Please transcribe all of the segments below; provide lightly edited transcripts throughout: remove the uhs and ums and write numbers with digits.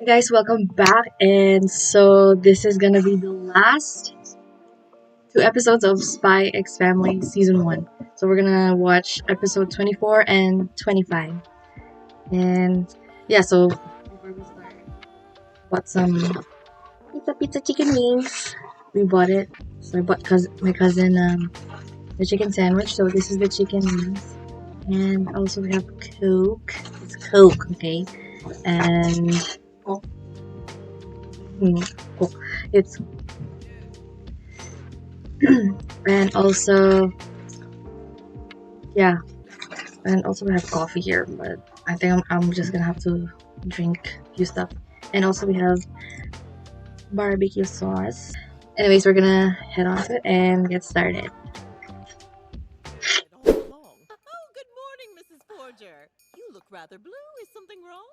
Hey guys, welcome back. And so this is gonna be the last two episodes of Spy X Family season 1. So we're gonna watch episode 24 and 25. And yeah, so before we start, bought some pizza chicken wings. We bought it. So I bought my cousin the chicken sandwich. So this is the chicken wings. And also we have Coke. It's Coke, okay? And Coke. It's and also yeah, and also we have coffee here, but I think I'm just gonna have to drink a few stuff. And also we have barbecue sauce. Anyways, we're gonna head on to it and get started. All along. Oh, good morning, Mrs. Forger. You look rather blue. Is something wrong?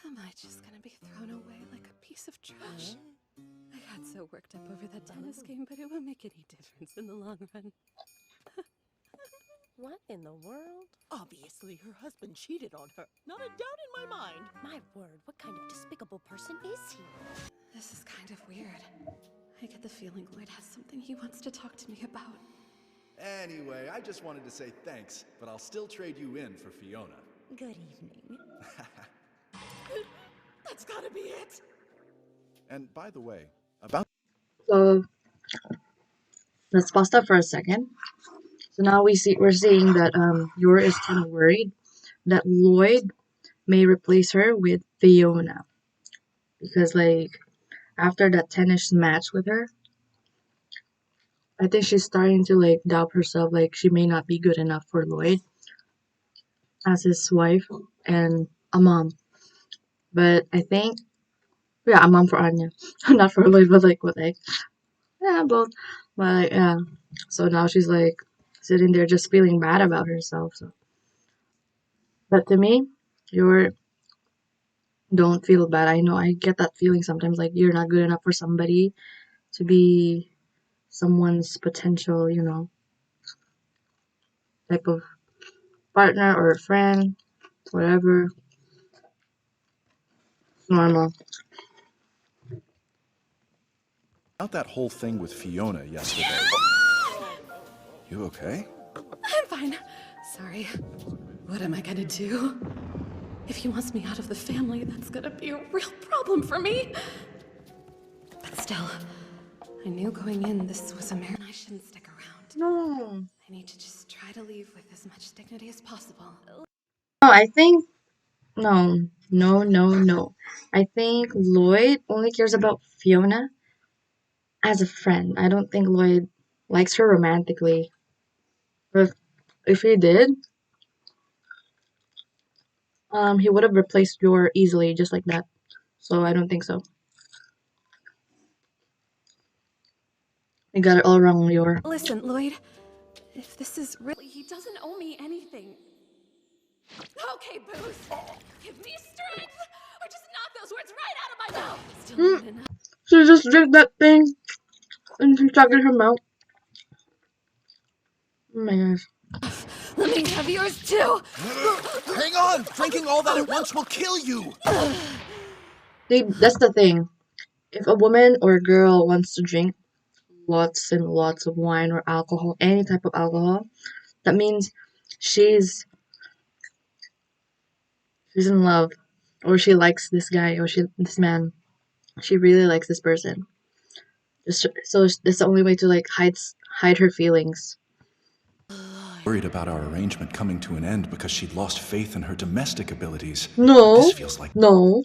Am I just gonna be thrown away like a piece of trash? I got so worked up over that tennis game, but it won't make any difference in the long run. What in the world? Obviously, her husband cheated on her. Not a doubt in my mind. My word, what kind of despicable person is he? This is kind of weird. I get the feeling Loid has something he wants to talk to me about. Anyway, I just wanted to say thanks, but I'll still trade you in for Fiona. Good evening. That's gotta be it. And by the way, about So let's pause that for a second. So now we're seeing that Yor is kind of worried that Loid may replace her with Fiona because like after that tennis match with her, I think she's starting to like doubt herself, like she may not be good enough for Loid as his wife and a mom. But I think, yeah, a mom for Anya, not for Loid, but like yeah, both. But yeah, so now she's like sitting there just feeling bad about herself. So, but to me, you're don't feel bad. I know I get that feeling sometimes, like you're not good enough for somebody to be someone's potential, type of partner or friend, whatever. It's normal. that whole thing with Fiona yesterday. You okay? I'm fine. Sorry. What am I gonna do? If he wants me out of the family, that's gonna be a real problem for me. But still, I knew going in this was American. I shouldn't stick around. No. I need to just try to leave with as much dignity as possible. No, I think no. I think Loid only cares about Fiona as a friend. I don't think Loid likes her romantically. But if he did, he would have replaced Yor easily, just like that. So I don't think so. You got it all wrong, Yor. Listen, Loid, if this is really, he doesn't owe me anything. Okay, Booth, give me strength, or just knock those words right out of my mouth. Still not enough. She just drank that thing and she stuck in her mouth. Oh my gosh. Let me have yours too. Hang on! Drinking all that at once will kill you! That's the thing. If a woman or a girl wants to drink lots and lots of wine or alcohol, any type of alcohol, that means she's in love, or she likes this guy, or this man. She really likes this person. So that's the only way to like hide her feelings. Worried about our arrangement coming to an end because she'd lost faith in her domestic abilities. No, This feels like no.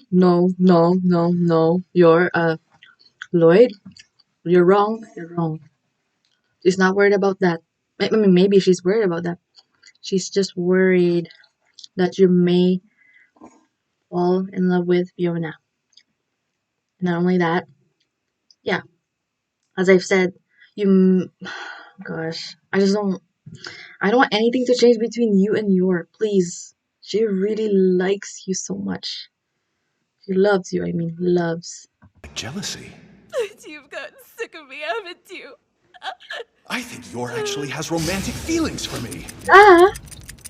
You're Loid. You're wrong. She's not worried about that. I mean, maybe she's worried about that. She's just worried that you may fall in love with Fiona. Not only that, yeah, as I've said, gosh, I don't want anything to change between you and Yor. Please, she really likes you so much. She loves you. I mean, loves. jealousy. You've gotten sick of me, haven't you? I think Yor actually has romantic feelings for me. Ah,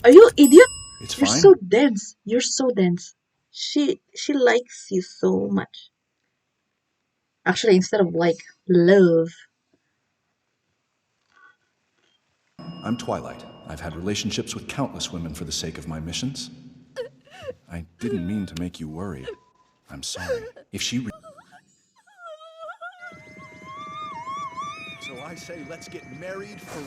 are you idiot? It's You're fine. so dense. You're so dense. She likes you so much. Actually, instead of like love. I'm Twilight. I've had relationships with countless women for the sake of my missions. I didn't mean to make you worry. I'm sorry. If she... So I say let's get married for...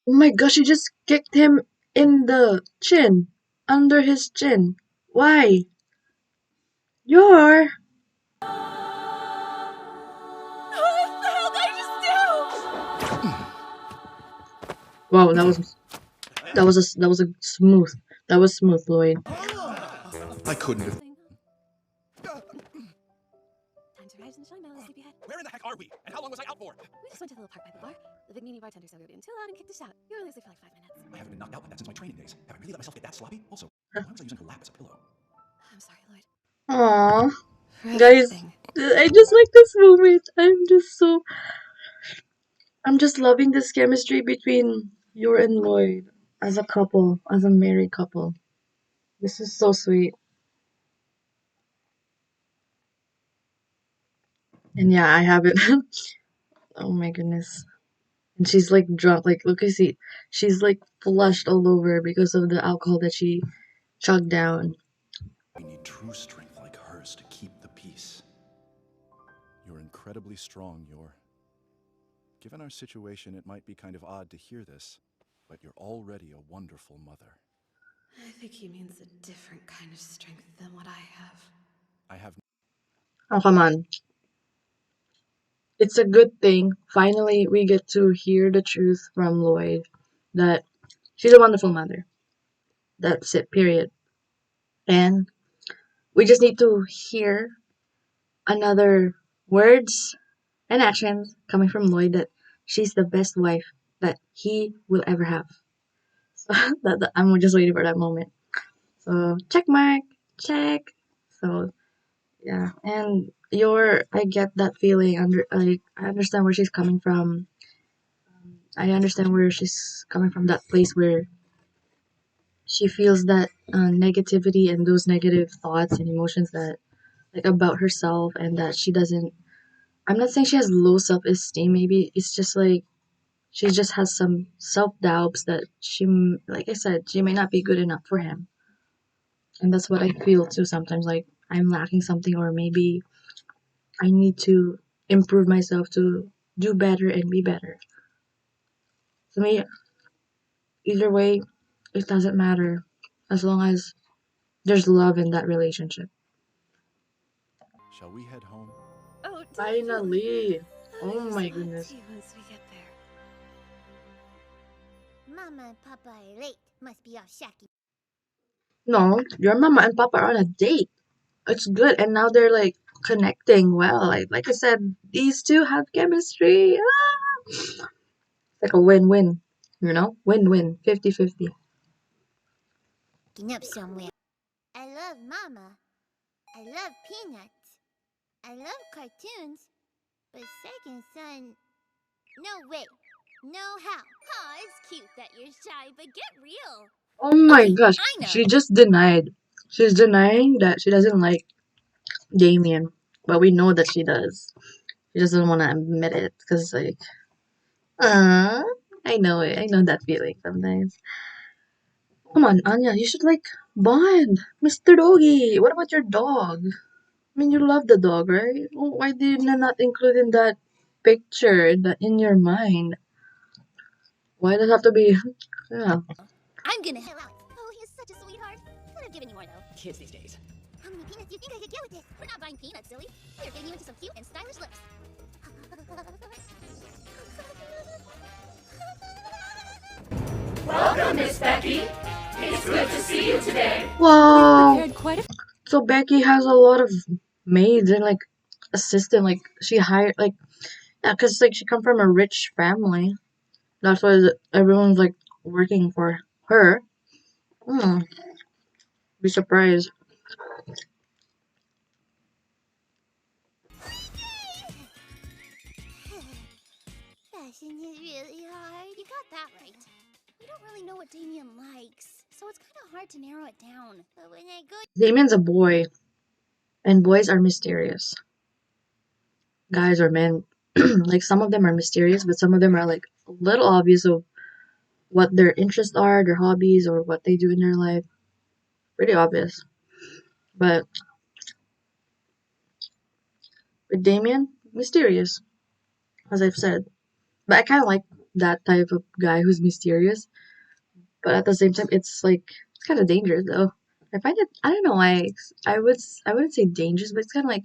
Oh my gosh, she just kicked him in the chin. Under his chin. Why? You're... What the hell did I just do? Wow, that was a smooth. That was smooth, Loid. I couldn't have... Time to rise and shine, my little sleepyhead. Where in the heck are we? And how long was I out for? We just went to the little park by the bar. The big meanie bartender started being too loud and kicked us out. You were loosely for like 5 minutes. I haven't been knocked out like that since my training days. Have I really let myself get that sloppy? Also, why was I using her lap as a pillow? I'm sorry, Lloyd. Aww. For Guys, everything. I just like this moment. I'm just loving this chemistry between Yor and Lloyd as a couple, as a married couple. This is so sweet. And yeah, I have it. Oh my goodness. And she's like drunk, like look at see, she's like flushed all over because of the alcohol that she chugged down. We need true strength like hers to keep the peace. You're incredibly strong, Yor. Given our situation, it might be kind of odd to hear this, but you're already a wonderful mother. I think he means a different kind of strength than what I have. I have... Oh come on. It's a good thing. Finally we get to hear the truth from Lloyd that she's a wonderful mother. That's it, period. And we just need to hear another words and actions coming from Lloyd that she's the best wife that he will ever have. So I'm just waiting for that moment. So check mark, check. So yeah, and I get that feeling like I understand where she's coming from. I understand where she's coming from. That place where she feels that negativity and those negative thoughts and emotions that like about herself and that she doesn't. I'm not saying she has low self-esteem. Maybe it's just like she just has some self-doubts that like I said, she may not be good enough for him. And that's what I feel too sometimes. Like I'm lacking something, or maybe I need to improve myself to do better and be better. To me, either way, it doesn't matter as long as there's love in that relationship. Shall we head home? Oh, Finally! I'll Oh make you my some hot goodness. tea once we get there. Mama and Papa are late. Must be all shaky. No, your mama and papa are on a date. It's good, and now they're like connecting well. Like I said, these two have chemistry. Ah! It's like a win-win, win-win, 50-50. Getting up somewhere. I love Mama. I love peanuts. I love cartoons. But second son, no way. No how. Aw, it's cute that you're shy, but get real. Oh my Okay, gosh, I know. she just denied. She's denying that she doesn't like Damien, but we know that she does. She doesn't want to admit it because like, uh, I know it. I know that feeling sometimes. Come on, Anya, you should like bond, Mr. Doggy. What about your dog? I mean, you love the dog, right? Why did you not include in that picture that in your mind? Why does it have to be? Yeah. I'm gonna Hey, Alex. Oh, he's such a sweetheart. Could have given you more, though. Kids these days. How many peanuts do you think I could get with this? We're not buying peanuts, silly. We're getting you into some cute and stylish lips. Welcome, Miss Becky. It's good to see you today. Wow. Prepared quite a So Becky has a lot of maids and like assistant. Like she hired like yeah, cause like she come from a rich family. That's why everyone's like working for her. Hmm. Be surprised. Fashion is really hard. You got that right. really know what Damien likes, so it's kind of hard to narrow it down. But when I go, Damien's a boy, and boys are mysterious. Guys or men, like some of them are mysterious, but some of them are like a little obvious of what their interests are, their hobbies, or what they do in their life. Pretty obvious. But with Damien, mysterious, as I've said. But I kind of like that type of guy who's mysterious. But at the same time, it's like it's kind of dangerous though. I find it. I don't know why. I wouldn't say dangerous, but it's kind of like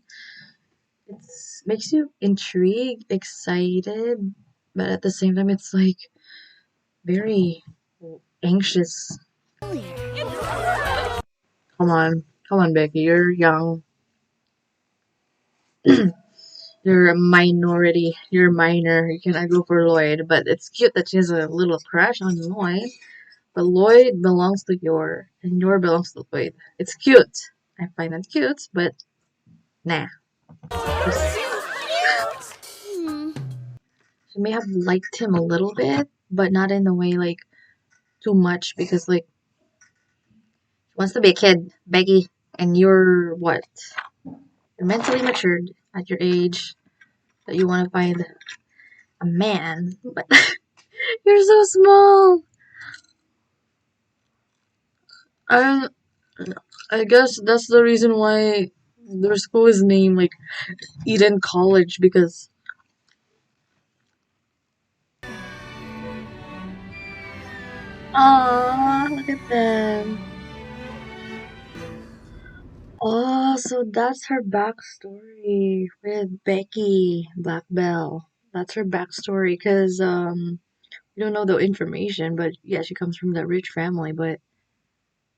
it's makes you intrigued, excited, but at the same time, it's like very anxious. Come on, Becky. You're young. You're a minority. You're a minor. You cannot go for Loid, but it's cute that she has a little crush on Loid. But Loid belongs to Yor, and Yor belongs to Loid. It's cute. I find that cute, but nah. She may have liked him a little bit, but not in the way like too much because like she wants to be a kid, Becky, and you're what? You're mentally matured at your age that you want to find a man, but you're so small. I I guess that's the reason why their school is named like Eden College because ah, look at them. Oh, so that's her backstory with Becky Black Bell. That's her backstory because we don't know the information, but yeah, she comes from that rich family. But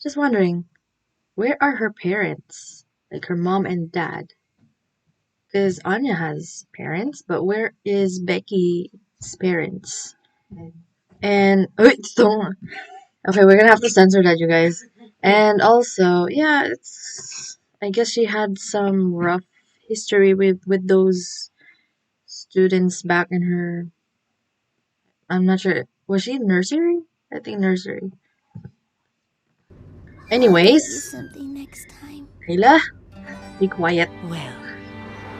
just wondering, where are her parents? Like her mom and dad? Because Anya has parents, but where is Becky's parents? And wait, don't. Okay, we're gonna have to censor that, you guys. And also, yeah, it's. I guess she had some rough history with those students back in her. I'm not sure. Was she in nursery? I think nursery. I'll get you Anyways, something next time. Kayla, be quiet. Well,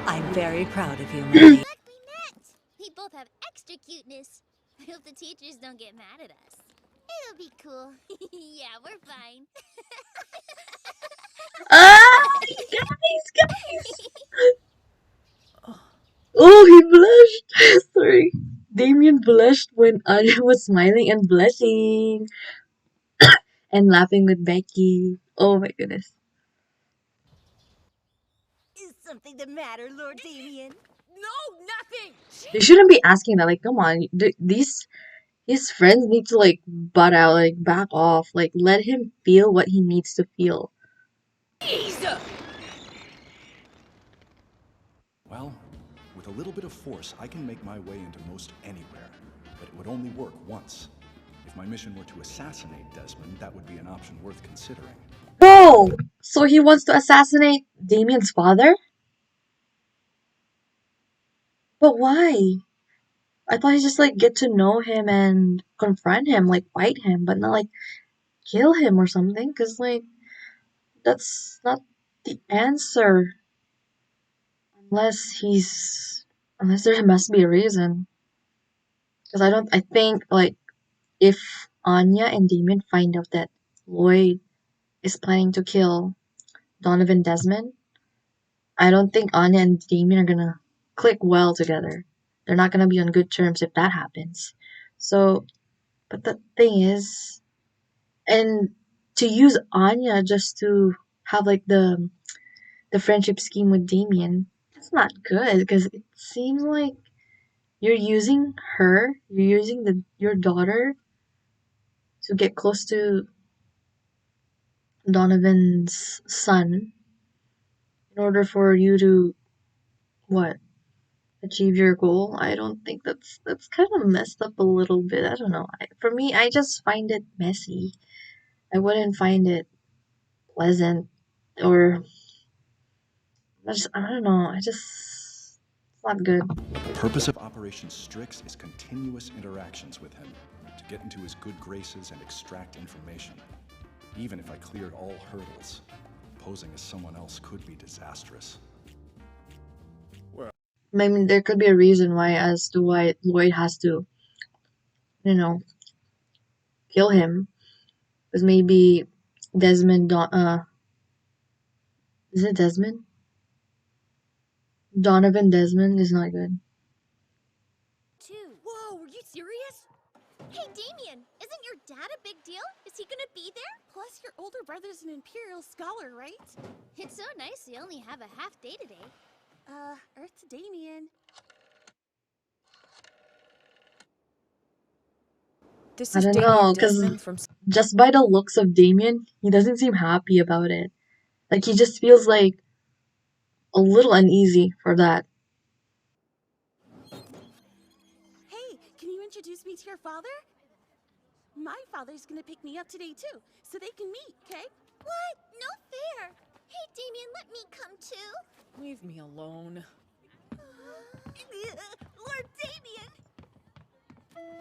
I'm very proud of you, my lady. Glad we met. We both have extra cuteness. I hope the teachers don't get mad at us. It'll be cool. Yeah, we're fine. Ah, guys. Oh, he blushed. Sorry. Damien blushed when Anya was smiling and blushing and laughing with Becky. Oh my goodness. Is something the matter, Lord Damien? No, nothing! They shouldn't be asking that. Like, come on. These his friends need to like butt out, like back off, like let him feel what he needs to feel. Jesus! Well, with a little bit of force, I can make my way into most anywhere, but it would only work once. If my mission were to assassinate Desmond, that would be an option worth considering. Whoa! So he wants to assassinate Damien's father? But why? I thought he just like get to know him and confront him, like fight him, but not like kill him or something. Cause like that's not the answer unless unless there must be a reason. Cause I think like if Anya and Damien find out that Loid is planning to kill Donovan Desmond, I don't think Anya and Damien are gonna click well together. They're not gonna be on good terms if that happens. So, but the thing is, and to use Anya just to have like the friendship scheme with Damien, that's not good because it seems like you're using you're using your daughter to get close to Donovan's son in order for you to what achieve your goal. I don't think that's kind of messed up a little bit. I don't know. For me, I just find it messy. I wouldn't find it pleasant or I don't know. It's not good. The purpose of Operation Strix is continuous interactions with him, to get into his good graces and extract information. Even if I cleared all hurdles, posing as someone else could be disastrous. I mean, there could be a reason why as to why Loid has to, you know, kill him. Because maybe Desmond, is it Desmond? Donovan Desmond is not good. Whoa, are you serious? Hey, Damien, isn't your dad a big deal? Is he gonna be there? Plus, your older brother's an Imperial scholar, right? It's so nice you only have a half day today. Earth to Damien. I don't know, because just by the looks of Damien, he doesn't seem happy about it. Like, he just feels like a little uneasy for that. Hey, can you introduce me to your father? My father's gonna pick me up today too, so they can meet, okay? What? No fair. Hey, Damien, let me come too. Leave me alone. Lord Damien!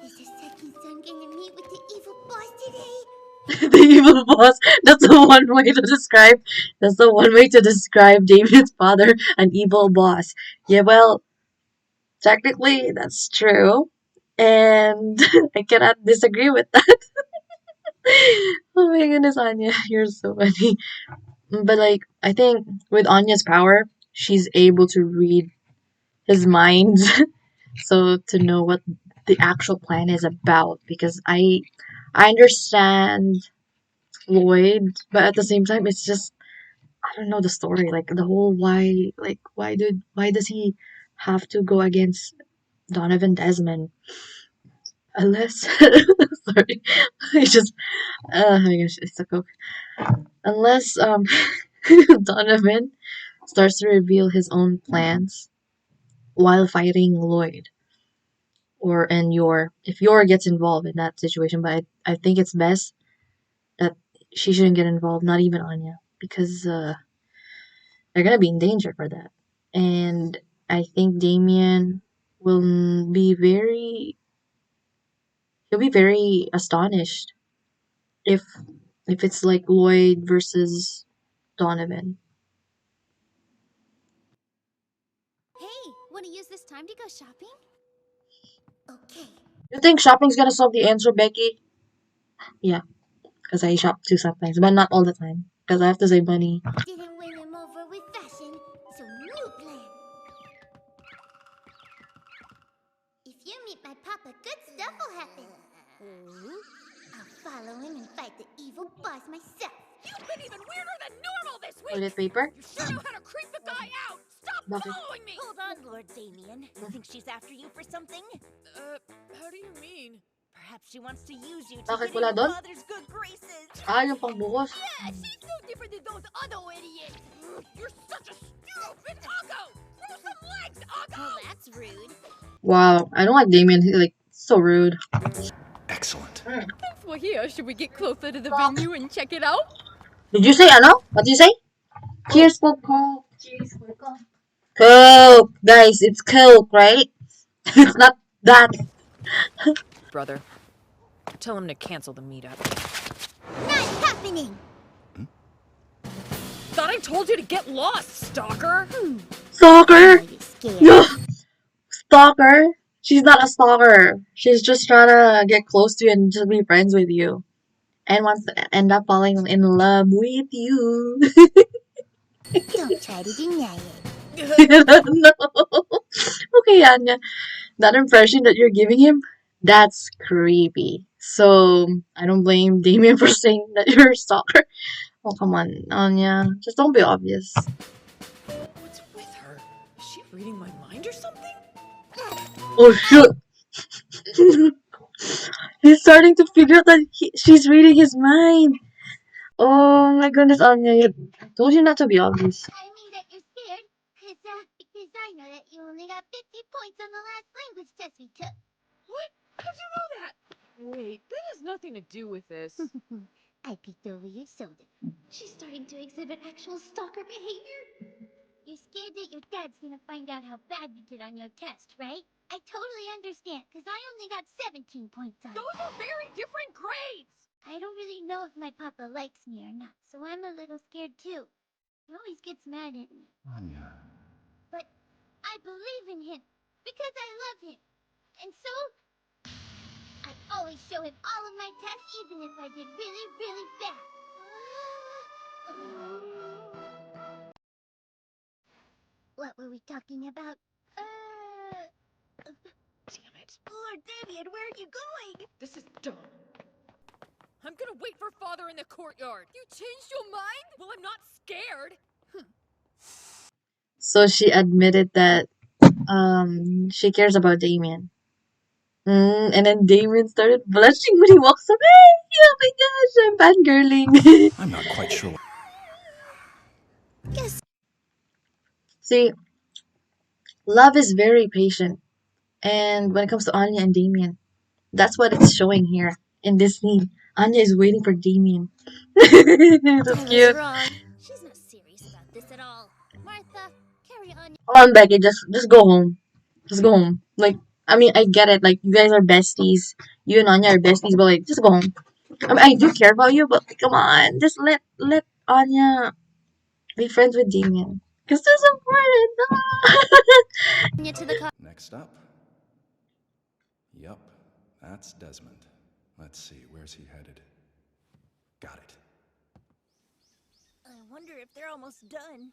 Is the second son gonna meet with the evil boss today? The evil boss. That's the one way to describe. That's the one way to describe Damien's father, an evil boss. Yeah, well, technically that's true, and I cannot disagree with that. Oh my goodness, Anya, you're so funny. But like, I think with Anya's power, she's able to read his mind, so to know what the actual plan is about. Because I understand Loid, but at the same time, it's just I don't know the story. Like the whole why does he have to go against Donovan Desmond? Unless sorry, I just I guess it's a coke. Unless Donovan starts to reveal his own plans while fighting Loid, or and your if Yor gets involved in that situation. But I think it's best that she shouldn't get involved, not even Anya, because they're gonna be in danger for that. And I think Damien will be very he'll be very astonished if it's like Loid versus Donovan. Hey, wanna use this time to go shopping? Okay. You think shopping's gonna solve the answer, Becky? Yeah, because I shop too sometimes, but not all the time, because I have to save money. Didn't win him over with fashion, so new plan. If you meet my papa, good stuff will happen. I'll follow him and fight the evil boss myself. You've been even weirder than normal this week! Toilet paper? You sure know how to creep the guy out! Stop Bakit? following me! Hold on, Lord Damien. You think she's after you for something? How do you mean? Perhaps she wants to use you to Bakit get wala in doon? your father's good graces. Yung pangbuhos. Yeah, she's no different than those other idiots! You're such a stupid Uggo! Grow some legs, Uggo! Oh, that's rude. Wow, I don't like Damien. He's like so rude. Excellent. Well, here, should we get closer to the venue and check it out? Did you say ano? What did you say? Cheers for Coke. Cheers for Coke. Coke, guys, it's Coke, right? It's not that. Brother, tell him to cancel the meetup. Not happening! Thought I told you to get lost, stalker! Stalker? Are you scared? No, stalker. She's not a stalker. She's just trying to get close to you and just be friends with you, and wants to end up falling in love with you. Don't try to deny it. No. Okay, Anya. That impression that you're giving him, that's creepy. So I don't blame Damien for saying that you're a stalker. Oh, come on, Anya. Just don't be obvious. What's with her? Is she reading my mind or something? Oh, shoot. He's starting to figure out that she's reading his mind. Oh my goodness, Anya. I told you not to be obvious. I mean that you're scared, because I know that you only got 50 points on the last language test we took. What? How'd you know that? Wait, that has nothing to do with this. I peeked over your shoulder. She's starting to exhibit actual stalker behavior. You're scared that your dad's gonna find out how bad you did on your test, right? I totally understand, because I only got 17 points on it. Those are very different grades! I don't really know if my papa likes me or not, so I'm a little scared too. He always gets mad at me. Anya. But I believe in him, because I love him. And so, I always show him all of my tests, even if I did really, really bad. What were we talking about? Damn it. Lord Damien, where are you going? This is dumb. I'm gonna wait for Father in the courtyard. You changed your mind? Well, I'm not scared. So she admitted that she cares about Damien. And then Damien started blushing when he walks away. Oh my gosh, I'm fangirling. I'm not quite sure. See, love is very patient. And when it comes to Anya and Damien, that's what it's showing here in this scene. Anya is waiting for Damien. That's cute. Wrong. She's not serious about this at all. Martha, carry on. Come on, Becky, just go home. Just go home. Like, I mean, I get it. Like, you guys are besties. You and Anya are besties, but like, just go home. I mean, I do care about you, but come on, just let Anya be friends with Damien. Cause that's important. To the car. Next up. Yup, that's Desmond. Let's see, where's he headed? Got it. I wonder if they're almost done.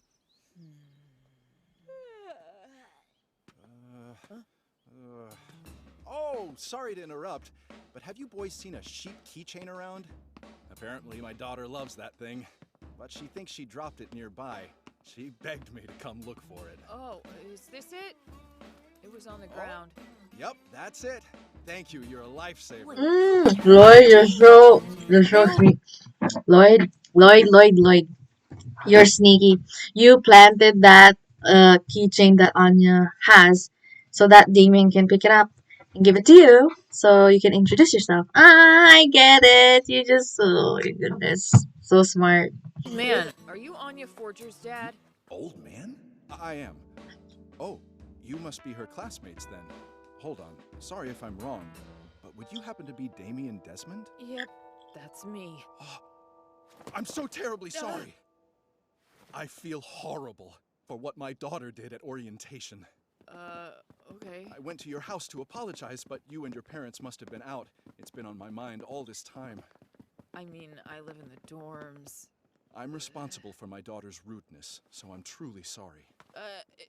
Oh, sorry to interrupt, but have you boys seen a sheep keychain around? Apparently my daughter loves that thing, but she thinks she dropped it nearby. She begged me to come look for it. Oh, is this it? It was on the ground. Yep, that's it. Thank you, you're a lifesaver. Lloyd, you're so sweet. Lloyd. You're sneaky. You planted that keychain that Anya has so that Damien can pick it up and give it to you so you can introduce yourself. I get it. You just, oh my goodness. So smart. Man, are you Anya Forger's dad? Old man? I am. Oh, you must be her classmates then. Hold on, sorry if I'm wrong, but would you happen to be Damien Desmond? Yep, that's me. I'm so terribly sorry. I feel horrible for what my daughter did at orientation. Okay. I went to your house to apologize, but you and your parents must have been out. It's been on my mind all this time. I mean, I live in the dorms. I'm responsible for my daughter's rudeness, so I'm truly sorry.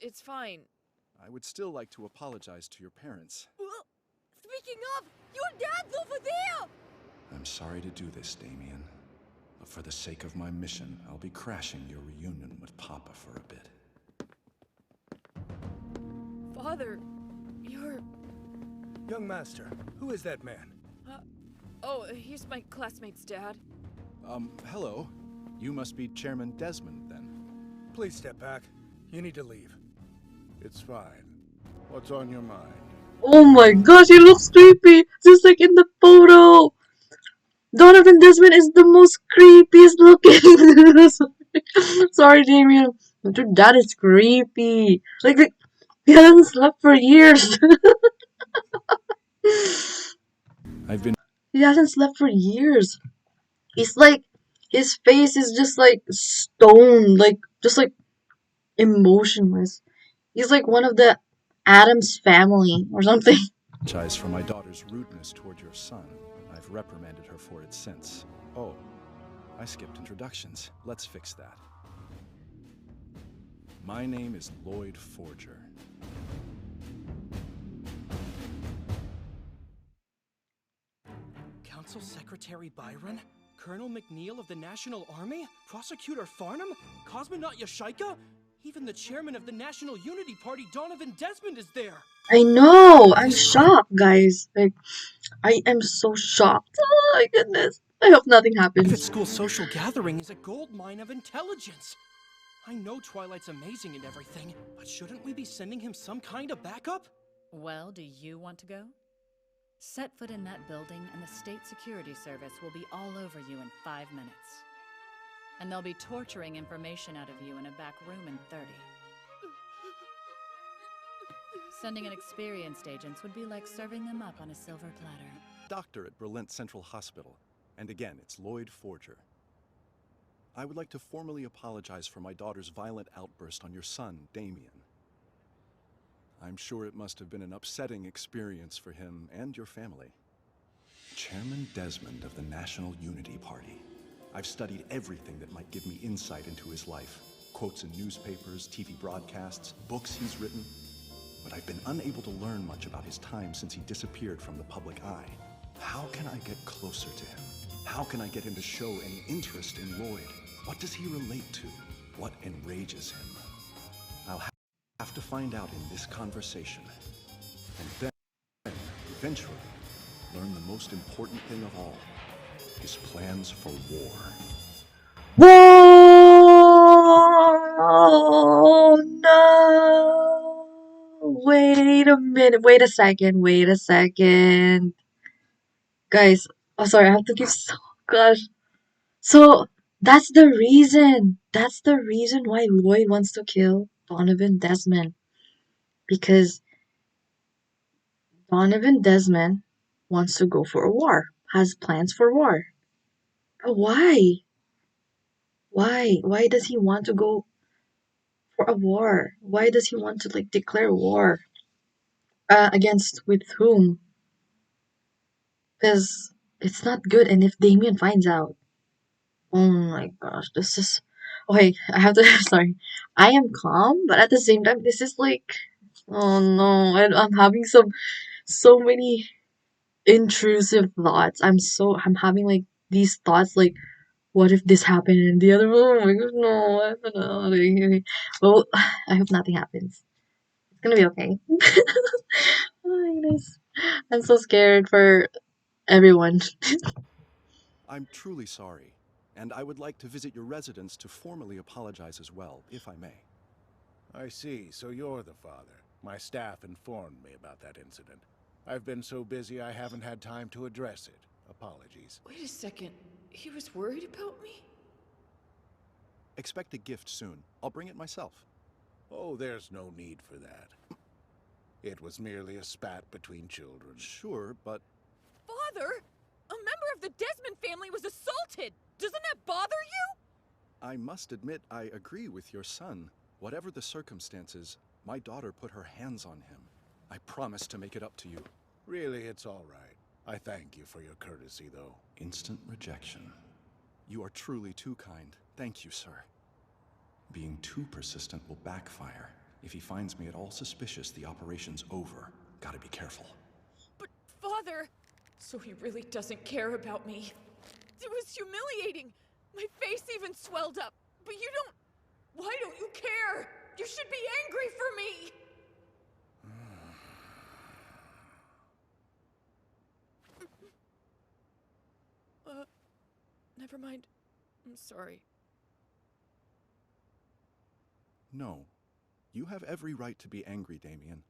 It's fine. I would still like to apologize to your parents. Speaking of, your dad's over there! I'm sorry to do this, Damien. But for the sake of my mission, I'll be crashing your reunion with Papa for a bit. Father, you're... Young master, who is that man? Oh, he's my classmate's dad. Hello. You must be Chairman Desmond, then. Please step back. You need to leave. It's fine. What's on your mind? Oh my gosh, he looks creepy. Just like in the photo. Donovan Desmond is the most creepiest looking. Sorry, Damien. But your dad is creepy. Like he hasn't slept for years. I've been... He hasn't slept for years. He's like, his face is just like stone, like just like emotionless. He's like one of the Adams family or something. Apologize for my daughter's rudeness toward your son. I've reprimanded her for it since. Oh, I skipped introductions. Let's fix that. My name is Loid Forger. Council Secretary Byron? Colonel McNeil of the National Army? Prosecutor Farnham? Cosmonaut Yashaika? Even the chairman of the National Unity Party, Donovan Desmond, is there! I know! I'm shocked, guys. Like, I am so shocked. Oh my goodness. I hope nothing happens. Private school social gathering is a gold mine of intelligence! I know Twilight's amazing and everything, but shouldn't we be sending him some kind of backup? Well, do you want to go? Set foot in that building and the State Security Service will be all over you in 5 minutes. And they'll be torturing information out of you in a back room in 30. Sending in experienced agents would be like serving them up on a silver platter. Doctor at Berlin Central Hospital. And again, it's Loid Forger. I would like to formally apologize for my daughter's violent outburst on your son, Damien. I'm sure it must have been an upsetting experience for him and your family. Chairman Desmond of the National Unity Party. I've studied everything that might give me insight into his life. Quotes in newspapers, TV broadcasts, books he's written. But I've been unable to learn much about his time since he disappeared from the public eye. How can I get closer to him? How can I get him to show any interest in Loid? What does he relate to? What enrages him? I'll have to find out in this conversation. And then, eventually, learn the most important thing of all. His plans for war. Whoa! No! Wait a minute. Wait a second. Wait a second. Guys, oh sorry, I have to keep gosh. So that's the reason. That's the reason why Loid wants to kill Donovan Desmond. Because Donovan Desmond wants to go for a war, has plans for war. But why? Why? Why does he want to go for a war? Why does he want to like declare war? Against with whom? Because it's not good. And if Damien finds out, oh my gosh, this is. Okay, I have to. Sorry, I am calm, but at the same time, this is like, oh no, I'm having so many intrusive thoughts. I'm having like these thoughts like, what if this happened and the other? Oh my god, no, I don't know. Okay. Well, I hope nothing happens. It's gonna be okay. Oh my goodness, I'm so scared for everyone. I'm truly sorry, and I would like to visit your residence to formally apologize as well, if I may. I see, so you're the father. My staff informed me about that incident. I've been so busy I haven't had time to address it. Apologies. Wait a second. He was worried about me? Expect a gift soon. I'll bring it myself. Oh, there's no need for that. It was merely a spat between children. Sure, but... Father? A member of the Desmond family was assaulted! Doesn't that bother you? I must admit I agree with your son. Whatever the circumstances, my daughter put her hands on him. I promise to make it up to you. Really, it's all right. I thank you for your courtesy, though. Instant rejection. You are truly too kind. Thank you, sir. Being too persistent will backfire. If he finds me at all suspicious, the operation's over. Gotta be careful. But, Father... So he really doesn't care about me. It was humiliating. My face even swelled up. But you don't... Why don't you care? You should be angry for me! Never mind. I'm sorry. No. You have every right to be angry, Damien.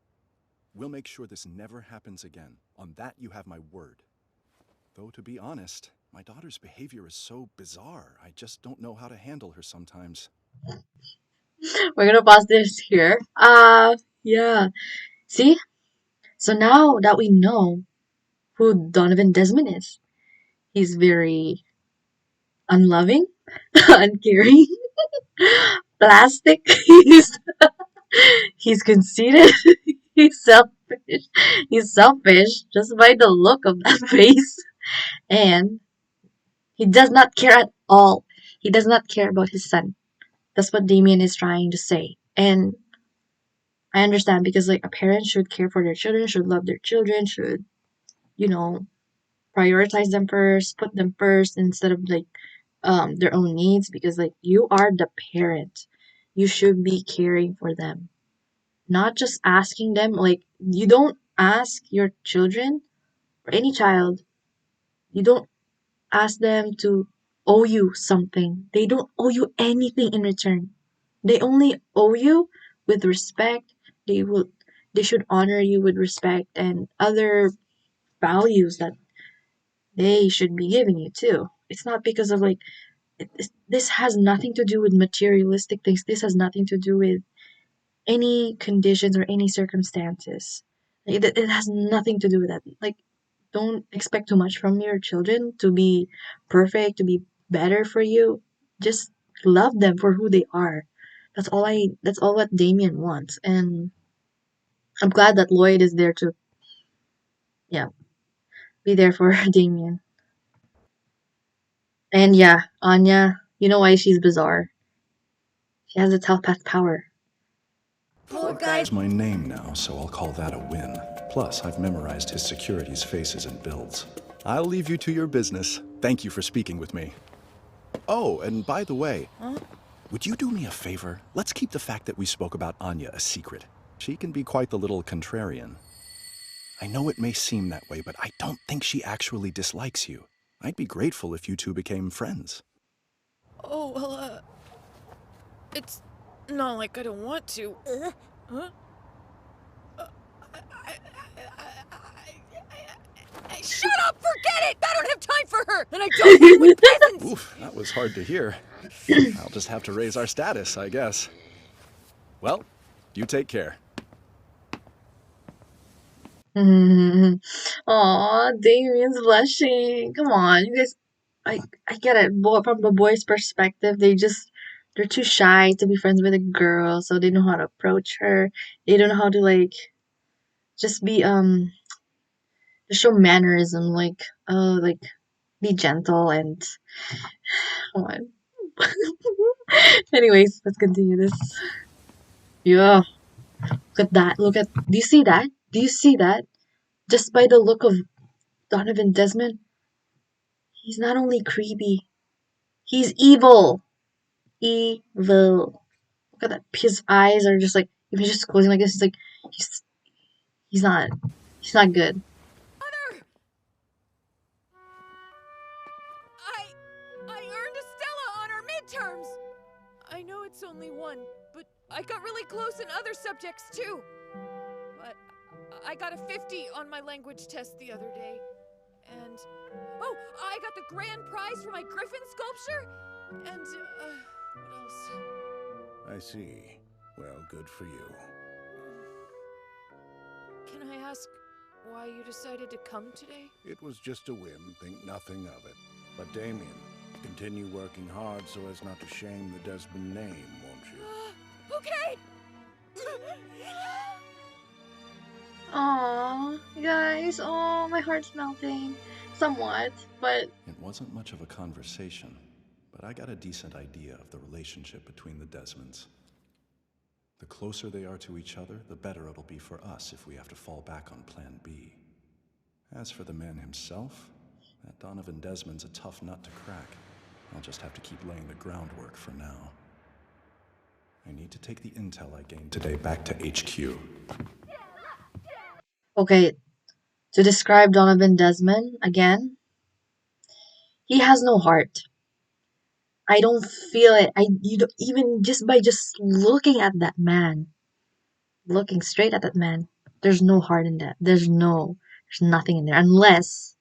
We'll make sure this never happens again. On that, you have my word. Though, to be honest, my daughter's behavior is so bizarre. I just don't know how to handle her sometimes. We're gonna pause this here. Yeah. See? So now that we know who Donovan Desmond is, he's very unloving, uncaring, plastic. He's conceited. He's selfish. He's selfish just by the look of that face. And he does not care at all. He does not care about his son. That's what Damien is trying to say. And I understand because like a parent should care for their children, should love their children, should, you know, prioritize them first, put them first instead of like their own needs because like you are the parent. You should be caring for them. Not just asking them like you don't ask your children or any child, you don't ask them to owe you something. They don't owe you anything in return. They only owe you with respect. They should honor you with respect and other values that they should be giving you too. It's not because of like this has nothing to do with materialistic things. This has nothing to do with any conditions or any circumstances. Like, it has nothing to do with that. Like, don't expect too much from your children to be perfect, to be better for you. Just love them for who they are. That's all what Damien wants. And I'm glad that Loid is there to, yeah, be there for Damien. And yeah, Anya, you know why she's bizarre. She has a telepath power. Poor guy. It's my name now, so I'll call that a win. Plus, I've memorized his security's faces and builds. I'll leave you to your business. Thank you for speaking with me. Oh, and by the way, would you do me a favor? Let's keep the fact that we spoke about Anya a secret. She can be quite the little contrarian. I know it may seem that way, but I don't think she actually dislikes you. I'd be grateful if you two became friends. Oh, well, it's not like I don't want to. Huh? Shut up! Forget it! I don't have time for her! And I don't deal with peasants! Oof, that was hard to hear. I'll just have to raise our status, I guess. Well, you take care. Aw, Damien's blushing. Come on, you guys. I get it. From the boy's perspective, they're too shy to be friends with a girl, so they know how to approach her. They don't know how to like just be to show mannerism, like be gentle and come on. Anyways, let's continue this. Yeah, look at that. Do you see that? Do you see that? Just by the look of Donovan Desmond, he's not only creepy, he's evil. Evil. Look at that. His eyes are just like, if he's just closing like this, it's like he's he's not he's not good. Mother! I earned a Stella on our midterms! I know it's only one, but I got really close in other subjects too. But I got a 50 on my language test the other day. And, oh, I got the grand prize for my griffin sculpture. And, what else? I see. Well, good for you. Can I ask why you decided to come today? It was just a whim, think nothing of it. But Damien, continue working hard so as not to shame the Desmond name, won't you? Okay! Aww, guys, oh, my heart's melting. Somewhat, but It wasn't much of a conversation, but I got a decent idea of the relationship between the Desmonds. The closer they are to each other, the better it'll be for us if we have to fall back on Plan B. As for the man himself, that Donovan Desmond's a tough nut to crack. I'll just have to keep laying the groundwork for now. I need to take the intel I gained today back to HQ. okay. To describe Donovan Desmond again, he has no heart. I don't feel it. You don't, even just by just looking at that man, looking straight at that man, there's no heart in that. There's nothing in there unless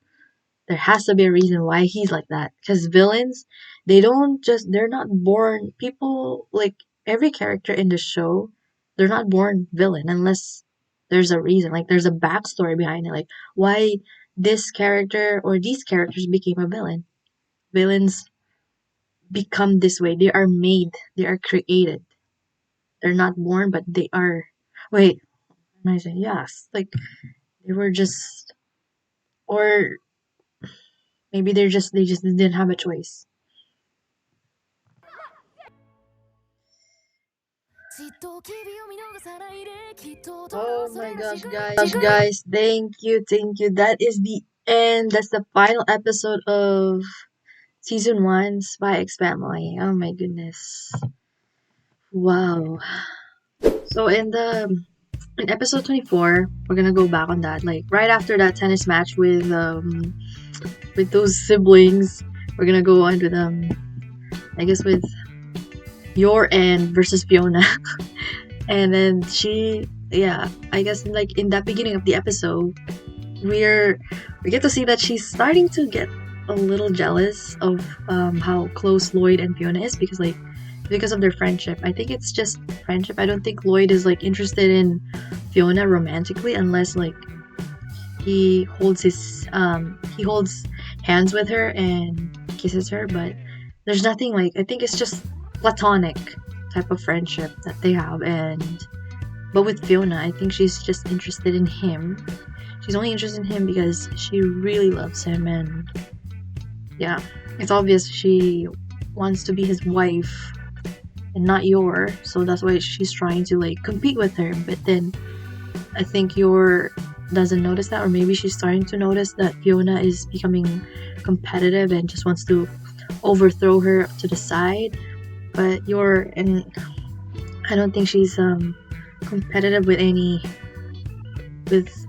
there has to be a reason why he's like that. Because villains, they're not born, people, like every character in the show, they're not born villain unless there's a reason, like there's a backstory behind it, like why this character or these characters became a villain. Villains become this way. They are made, they are created. They're not born, but they are. Wait, am I saying yes? Like they were just, or maybe they just didn't have a choice. Oh my gosh, guys, thank you. That is the end. That's the final episode of Season 1, Spy X Family. Oh my goodness. Wow. So in episode 24, we're gonna go back on that. Like right after that tennis match with those siblings, we're gonna go on with I guess with Yor and versus Fiona. And then I guess like in that beginning of the episode, we get to see that she's starting to get a little jealous of how close Loid and Fiona is, because like because of their friendship. I think it's just friendship. I don't think Loid is like interested in Fiona romantically unless like he holds hands with her and kisses her, but there's nothing like, I think it's just platonic type of friendship that they have. And but with Fiona, I think she's just interested in him. She's only interested in him because she really loves him, and yeah, it's obvious she wants to be his wife and not Yor, so that's why she's trying to like compete with her. But then I think Yor doesn't notice that, or maybe she's starting to notice that Fiona is becoming competitive and just wants to overthrow her to the side. But Yor, and I don't think she's competitive with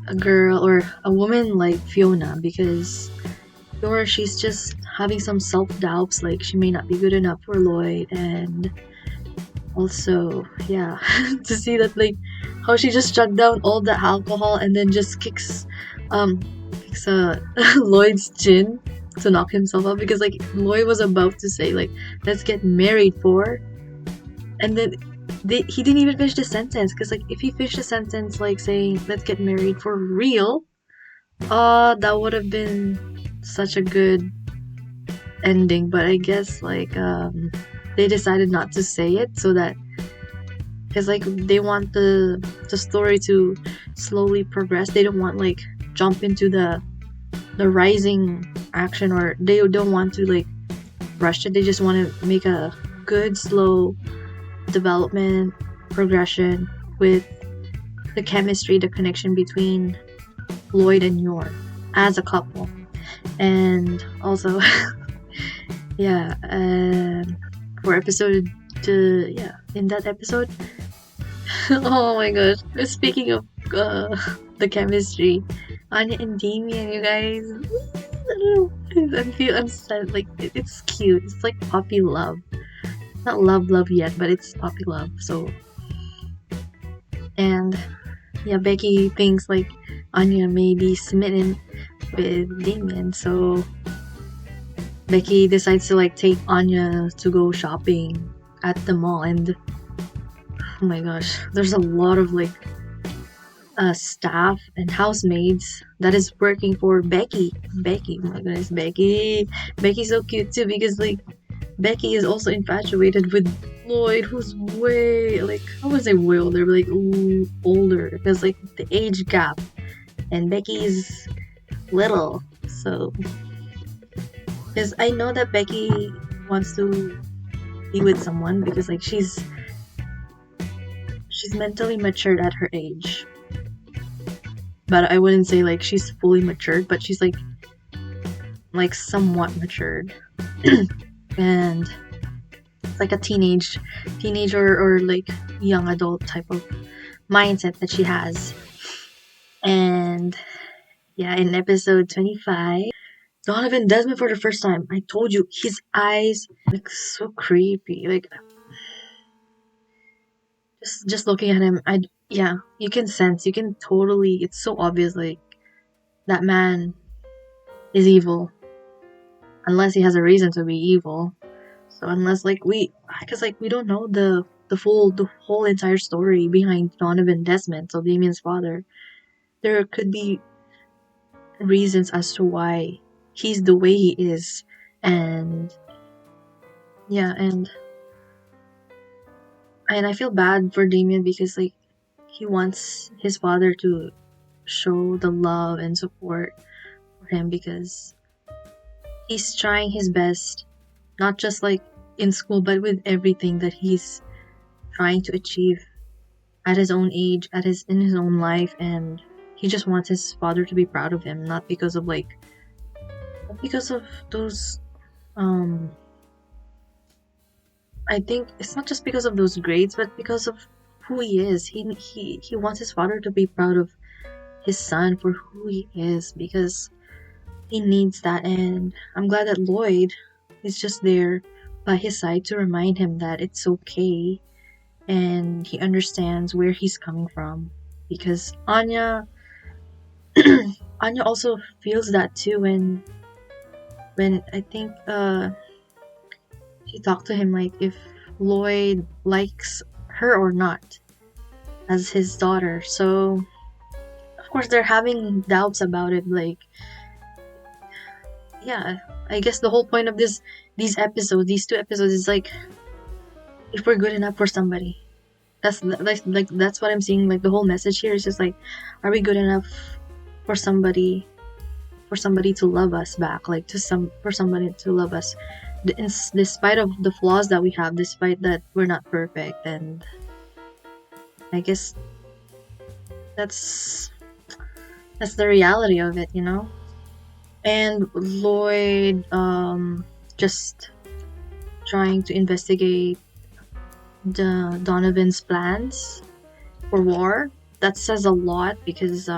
a girl or a woman like Fiona, because Yor, she's just having some self-doubts, like she may not be good enough for Loid. And also, yeah, to see that like how she just chugged down all the alcohol and then just kicks Loid's chin to knock himself out, because like Loid was about to say like, let's get married for, and then he didn't even finish the sentence, because like if he finished the sentence like saying let's get married for real, that would have been such a good ending. But I guess like they decided not to say it, so that because like they want the story to slowly progress. They don't want like jump into the rising action, or they don't want to like rush it. They just want to make a good slow development progression with the chemistry, the connection between Loid and Yor as a couple. And also yeah, for episode in that episode oh my gosh, speaking of the chemistry, Anya and Damien, you guys, I'm sad, like it's cute. It's like puppy love, not love yet, but it's puppy love. So, and yeah, Becky thinks like Anya may be smitten with Damien, so Becky decides to like take Anya to go shopping at the mall. And oh my gosh, there's a lot of like staff and housemaids that is working for Becky. Oh my goodness, Becky's so cute too, because like Becky is also infatuated with Loid, who's way like, I would say way older, but like older, because like the age gap, and Becky's little. So because I know that Becky wants to be with someone, because like she's mentally matured at her age, but I wouldn't say like she's fully matured, but she's like somewhat matured. And it's like a teenager or like young adult type of mindset that she has. And yeah, in episode 25, Donovan Desmond for the first time. I told you, his eyes like so creepy. Like just looking at him, you can sense, you can totally, it's so obvious like that man is evil. Unless he has a reason to be evil. So unless like because like we don't know the whole entire story behind Donovan Desmond, so Damien's father. There could be reasons as to why he's the way he is. And yeah, and I feel bad for Damien, because like he wants his father to show the love and support for him, because he's trying his best, not just like in school, but with everything that he's trying to achieve at his own age, in his own life. And he just wants his father to be proud of him, not because of those I think it's not just because of those grades, but because of who he is. He wants his father to be proud of his son for who he is, because he needs that. And I'm glad that Loid is just there by his side to remind him that it's okay, and he understands where he's coming from. Because Anya also feels that too, when I think she talked to him like, if Loid likes her or not as his daughter. So of course they're having doubts about it. Like, yeah, I guess the whole point of these two episodes, is like, if we're good enough for somebody. That's like that's what I'm seeing. Like, the whole message here is just like, are we good enough for somebody to love us back? Like, for somebody to love us, despite of the flaws that we have, despite that we're not perfect. And I guess that's the reality of it, you know. And Loid just trying to investigate Donovan's plans for war. That says a lot, because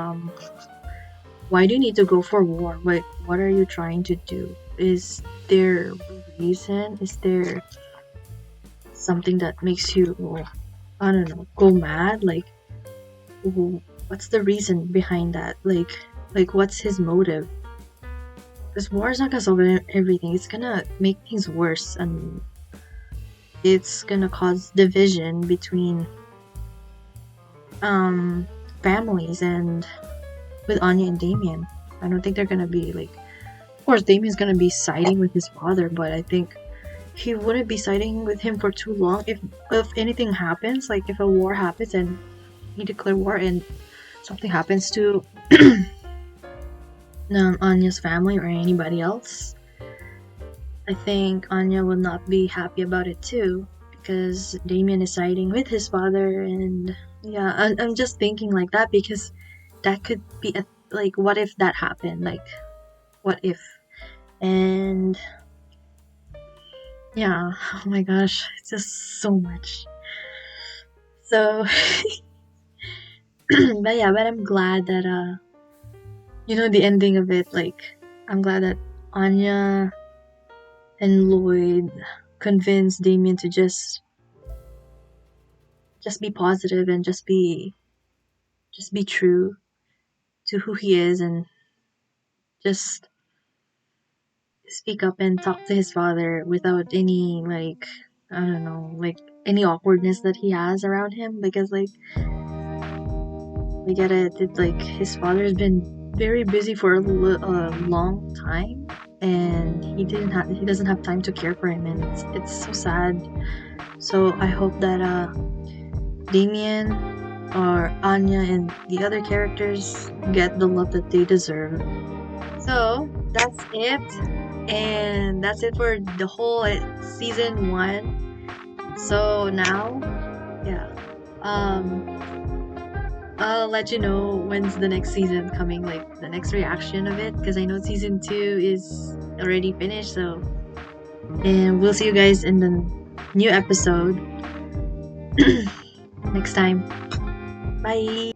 why do you need to go for war? Like, what are you trying to do? Is there a reason? Is there something that makes you, I don't know, go mad? Like, what's the reason behind that? Like what's his motive? Because war is not gonna solve everything. It's gonna make things worse, and it's gonna cause division between families. And with Anya and Damien, I don't think they're gonna be like, of course Damien's gonna be siding with his father, but I think he wouldn't be siding with him for too long. If anything happens, like if a war happens and he declare war and something happens to Anya's family or anybody else, I think Anya will not be happy about it too, because Damien is siding with his father. And yeah, I'm just thinking like that, because that could be like, what if that happened? Like, what if? And yeah, oh my gosh, it's just so much. So but I'm glad that the ending of it, like, I'm glad that Anya and Loid convinced Damien to just be positive and just be true to who he is, and just speak up and talk to his father without any, like, I don't know, like, any awkwardness that he has around him. Because, like, we get it, it's like his father's been very busy for a long time, and he doesn't have time to care for him, and it's so sad. So I hope that Damien or Anya and the other characters get the love that they deserve. So that's it, and that's it for the whole season 1. So now, yeah, I'll let you know when's the next season coming, like the next reaction of it, because I know season 2 is already finished. So, and we'll see you guys in the new episode next time. Bye.